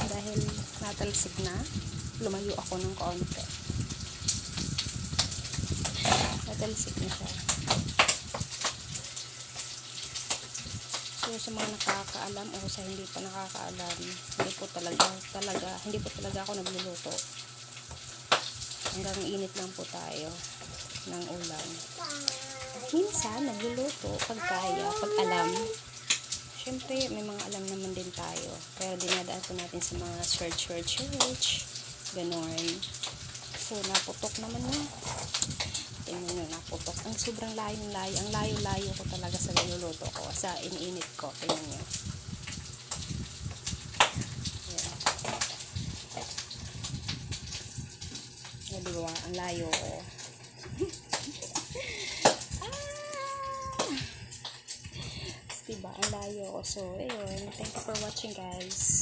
dahil natalsik na. Lumayo ako ng kaunti. Natalsik na siya. So sa mga nakakaalam o sa hindi pa nakakaalam, hindi po talaga ako nagluluto. Hanggang init lang po tayo ng ulam. Minsan nagluluto pag kaya, pag alam. Siyempre may mga alam naman din tayo, pero dinadaan po natin sa mga search ganon. So naputok naman na. Tingnan nyo, naputok. Ang sobrang layo-layo. Ang layo-layo ko talaga sa niluluto ko. Sa iniinit ko. Tingnan nyo. Ayan. O, diba? Ang layo ko. Diba? Ang layo ko. So, ayun. Thank you for watching, guys.